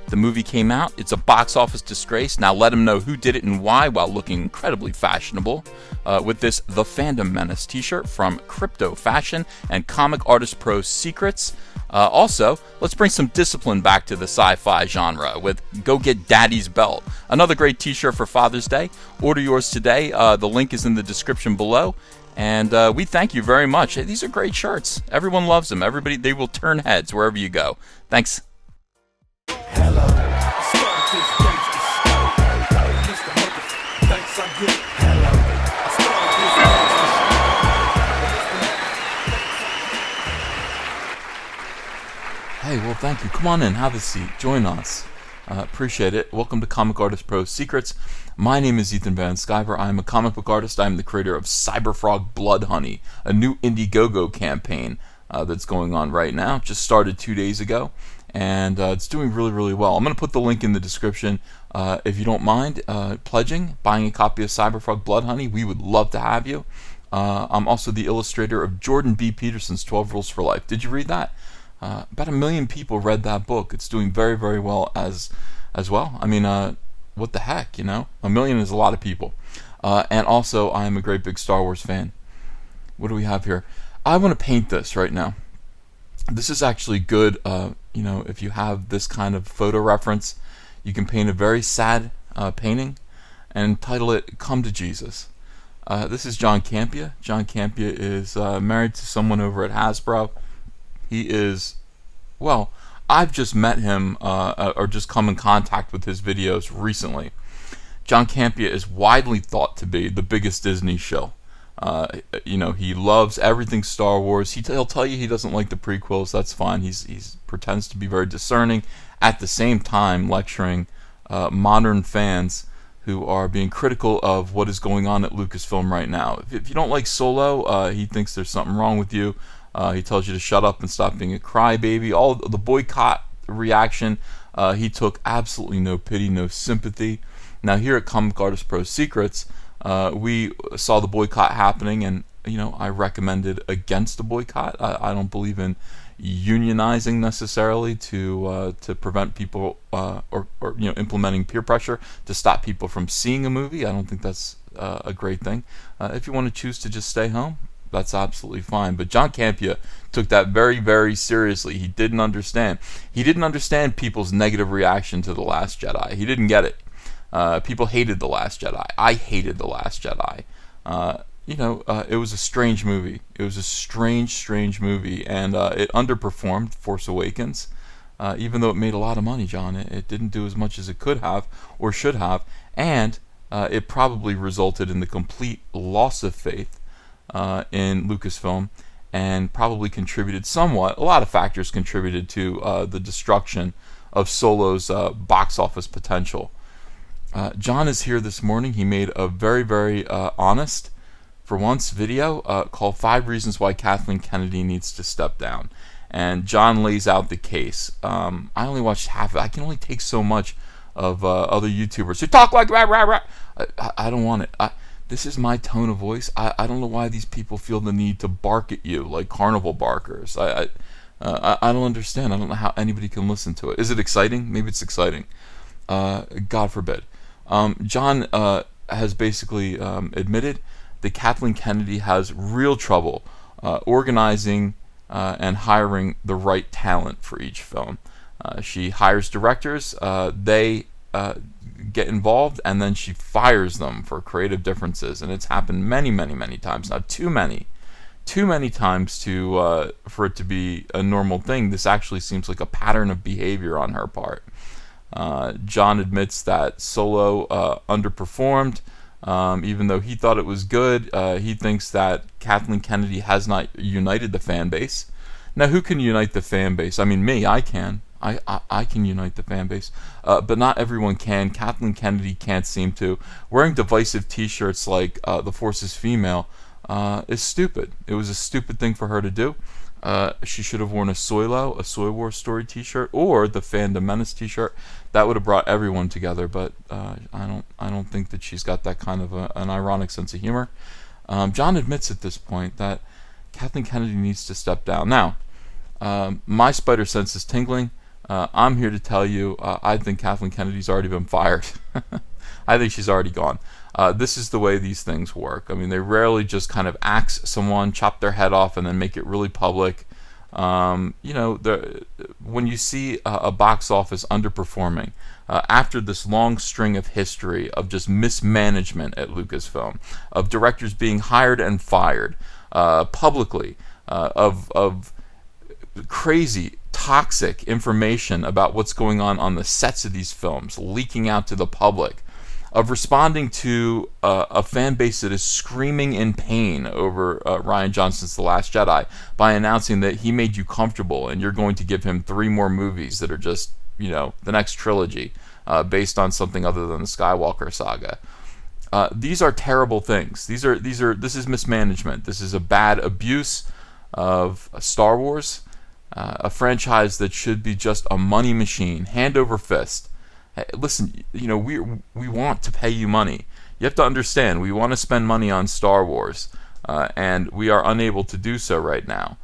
The movie came out. It's a box office disgrace. Now let him know who did it and why while looking incredibly fashionable with this The Fandom Menace t-shirt from Crypto Fashion and Comic Artist Pro Secrets. Also, let's bring some discipline back to the sci-fi genre with Go Get Daddy's Belt. Another great t-shirt for Father's Day. Order yours today. The link is in the description below. And we thank you very much. Hey, these are great shirts. Everyone loves them. Everybody, they will turn heads wherever you go. Thanks. Hey, well, thank you. Come on in, have a seat, join us. Appreciate it. Welcome to Comic Artist Pro Secrets. My name is Ethan Van Sciver. I am a comic book artist. I am the creator of Cyberfrog Blood Honey, a new Indiegogo campaign that's going on right now. Just started 2 days ago, and it's doing really, really well. I'm going to put the link in the description. If you don't mind pledging, buying a copy of Cyberfrog Blood Honey, we would love to have you. I'm also the illustrator of Jordan B. Peterson's 12 Rules for Life. Did you read that? About 1 million people read that book. It's doing very, very well as well. I mean, what the heck, you know? 1 million is a lot of people. And also, I am a great big Star Wars fan. What do we have here? I want to paint this right now. This is actually good, you know, if you have this kind of photo reference. You can paint a very sad painting and title it Come to Jesus. This is John Campea. John Campea is married to someone over at Hasbro. He is, well, I've just met him or just come in contact with his videos recently. John Campea is widely thought to be the biggest Disney shill. You know, he loves everything Star Wars. He'll tell you he doesn't like the prequels. That's fine. He's pretends to be very discerning. At the same time, lecturing modern fans who are being critical of what is going on at Lucasfilm right now. If you don't like Solo, he thinks there's something wrong with you. He tells you to shut up and stop being a crybaby. All the boycott reaction, he took absolutely no pity, no sympathy. Now here at Comic Artist Pro Secrets, we saw the boycott happening, and you know, I recommended against the boycott. I don't believe in unionizing necessarily to prevent people or you know, implementing peer pressure to stop people from seeing a movie. I don't think that's a great thing. If you want to choose to just stay home, that's absolutely fine. But John Campea took that very, very seriously. He didn't understand. He didn't understand people's negative reaction to The Last Jedi. He didn't get it. People hated The Last Jedi. I hated The Last Jedi. You know, it was a strange movie. It was a strange, strange movie, and it underperformed Force Awakens. Even though it made a lot of money, John, it didn't do as much as it could have or should have, and it probably resulted in the complete loss of faith in Lucasfilm, and probably contributed somewhat. A lot of factors contributed to the destruction of Solo's box office potential. John is here this morning. He made a very, very honest, for once, video called 5 Reasons Why Kathleen Kennedy Needs to Step Down. And John lays out the case. I only watched half of it. I can only take so much of other YouTubers who talk like rah, rah, rah. I don't want it. This is my tone of voice. I don't know why these people feel the need to bark at you like carnival barkers. I don't understand. I don't know how anybody can listen to it. Is it exciting? Maybe it's exciting. God forbid. John has basically admitted that Kathleen Kennedy has real trouble organizing and hiring the right talent for each film. She hires directors. They get involved, and then she fires them for creative differences, and it's happened many, many, many times now. Too many times to for it to be a normal thing. This actually seems like a pattern of behavior on her part. John admits that Solo underperformed, even though he thought it was good. He thinks that Kathleen Kennedy has not united the fan base. Now, who can unite the fan base? I mean, me, I can. I can unite the fan base, but not everyone can. Kathleen Kennedy can't seem to. Wearing divisive T-shirts like "The Force is female" is stupid. It was a stupid thing for her to do. She should have worn a Soy War Story T-shirt, or the Fandom Menace T-shirt. That would have brought everyone together. But I don't think that she's got that kind of an ironic sense of humor. John admits at this point that Kathleen Kennedy needs to step down. Now, my spider sense is tingling. I'm here to tell you, I think Kathleen Kennedy's already been fired. I think she's already gone. This is the way these things work. I mean, they rarely just kind of axe someone, chop their head off, and then make it really public. When you see a box office underperforming, after this long string of history of just mismanagement at Lucasfilm, of directors being hired and fired publicly, of crazy, toxic information about what's going on the sets of these films leaking out to the public, of responding to a fan base that is screaming in pain over Rian Johnson's The Last Jedi by announcing that he made you comfortable and you're going to give him 3 more movies that are just, the next trilogy based on something other than the Skywalker saga. These are terrible things. This is mismanagement. This is a bad abuse of Star Wars, a franchise that should be just a money machine, hand over fist. Hey, listen, we want to pay you money. You have to understand, we want to spend money on Star Wars, and we are unable to do so right now.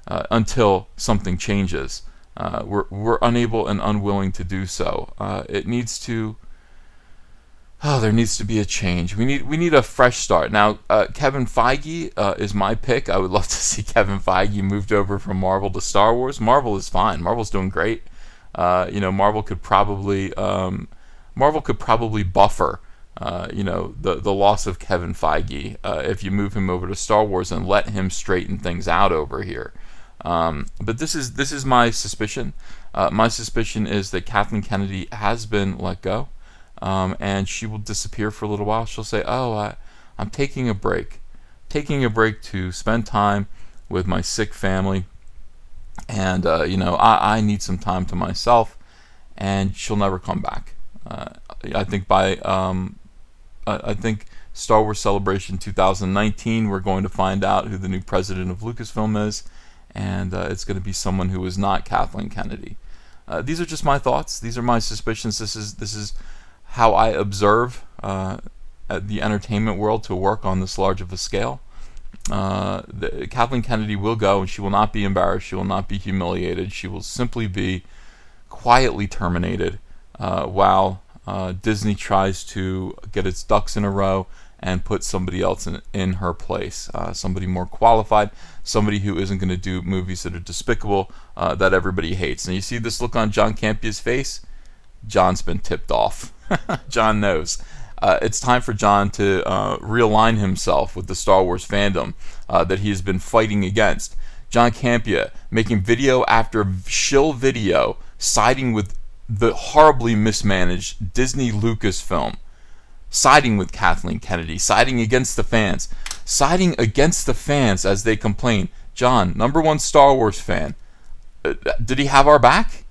Until something changes, we're unable and unwilling to do so. There needs to be a change. We need a fresh start. Now, Kevin Feige is my pick. I would love to see Kevin Feige moved over from Marvel to Star Wars. Marvel is fine. Marvel's doing great. Marvel could probably buffer the loss of Kevin Feige if you move him over to Star Wars and let him straighten things out over here. But this is my suspicion. My suspicion is that Kathleen Kennedy has been let go, and she will disappear for a little while. She'll say, I'm taking a break to spend time with my sick family. And I need some time to myself, and she'll never come back. I think Star Wars Celebration 2019, we're going to find out who the new president of Lucasfilm is, and it's going to be someone who is not Kathleen Kennedy. These are just my thoughts. These are my suspicions. This is how I observe the entertainment world to work on this large of a scale. Kathleen Kennedy will go, and she will not be embarrassed. She will not be humiliated. She will simply be quietly terminated while Disney tries to get its ducks in a row and put somebody else in her place, somebody more qualified, somebody who isn't going to do movies that are despicable, that everybody hates. And you see this look on John Campia's face? John's been tipped off. John knows. It's time for John to realign himself with the Star Wars fandom that he has been fighting against. John Campia making video after shill video siding with the horribly mismanaged Disney Lucasfilm, siding with Kathleen Kennedy, siding against the fans as they complain. John, #1 Star Wars fan, did he have our back?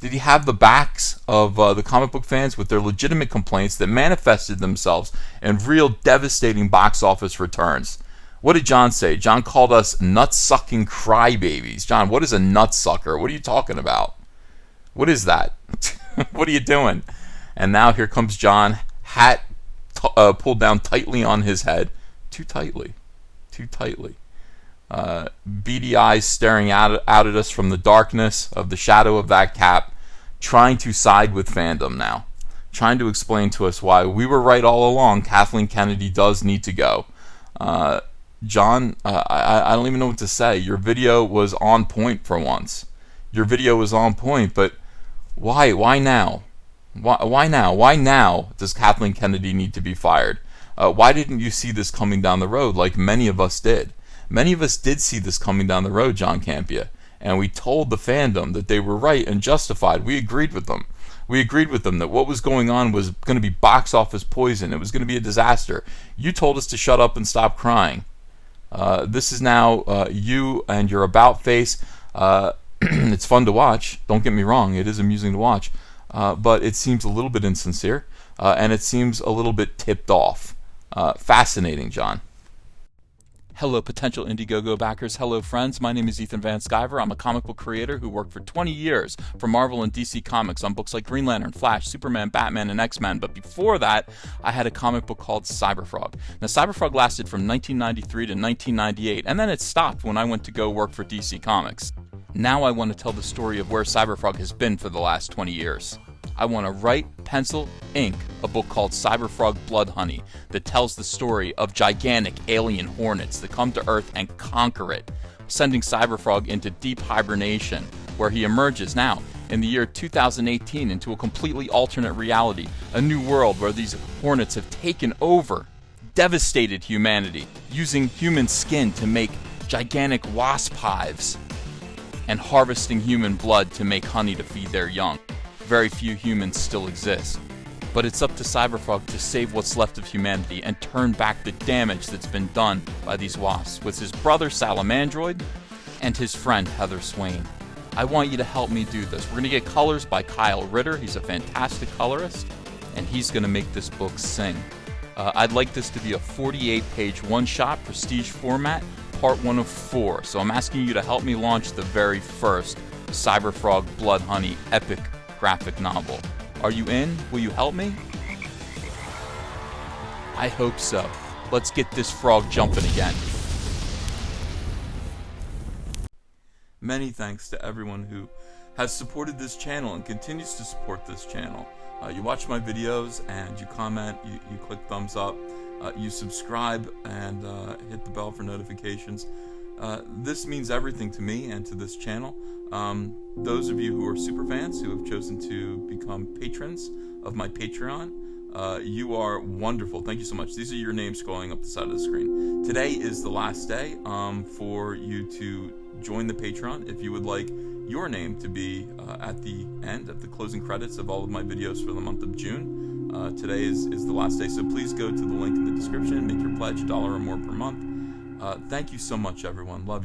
Did he have the backs of the comic book fans with their legitimate complaints that manifested themselves in real devastating box office returns? What did John say? John called us nut-sucking crybabies. John, what is a nut-sucker? What are you talking about? What is that? What are you doing? And now here comes John, hat pulled down tightly on his head. Too tightly. Beady eyes staring out at us from the darkness of the shadow of that cap, trying to side with fandom now, trying to explain to us why we were right all along. Kathleen Kennedy does need to go. John, I don't even know what to say. Your video was on point for once. Your video was on point, but why? Why now? Why now? Why now does Kathleen Kennedy need to be fired? Why didn't you see this coming down the road like many of us did? Many of us did see this coming down the road, John Campia, and we told the fandom that they were right and justified. We agreed with them. We agreed with them that what was going on was going to be box office poison. It was going to be a disaster. You told us to shut up and stop crying. This is now you and your about face. It's fun to watch. Don't get me wrong. It is amusing to watch. But it seems a little bit insincere, and it seems a little bit tipped off. Fascinating, John. Hello, potential Indiegogo backers. Hello, friends. My name is Ethan Van Sciver. I'm a comic book creator who worked for 20 years for Marvel and DC Comics on books like Green Lantern, Flash, Superman, Batman, and X-Men. But before that, I had a comic book called Cyberfrog. Now, Cyberfrog lasted from 1993 to 1998, and then it stopped when I went to go work for DC Comics. Now I want to tell the story of where Cyberfrog has been for the last 20 years. I want to write, pencil, ink a book called Cyberfrog Blood Honey that tells the story of gigantic alien hornets that come to Earth and conquer it, sending Cyberfrog into deep hibernation, where he emerges now in the year 2018 into a completely alternate reality, a new world where these hornets have taken over, devastated humanity, using human skin to make gigantic wasp hives, and harvesting human blood to make honey to feed their young. Very few humans still exist, but it's up to Cyberfrog to save what's left of humanity and turn back the damage that's been done by these wasps with his brother Salamandroid and his friend Heather Swain. I want you to help me do this. We're going to get colors by Kyle Ritter. He's a fantastic colorist, and he's going to make this book sing. I'd like this to be a 48-page one-shot prestige format, part 1 of 4. So I'm asking you to help me launch the very first Cyberfrog Blood Honey epic graphic novel. Are you in? Will you help me? I hope so. Let's get this frog jumping again. Many thanks to everyone who has supported this channel and continues to support this channel. You watch my videos and you comment, you click thumbs up, you subscribe and hit the bell for notifications. This means everything to me and to this channel. Those of you who are super fans who have chosen to become patrons of my Patreon, you are wonderful. Thank you so much. These are your names scrolling up the side of the screen. Today is the last day for you to join the Patreon. If you would like your name to be at the end, at the closing credits of all of my videos for the month of June, today is the last day. So please go to the link in the description and make your pledge, $1 or more per month. Thank you so much, everyone. Love you.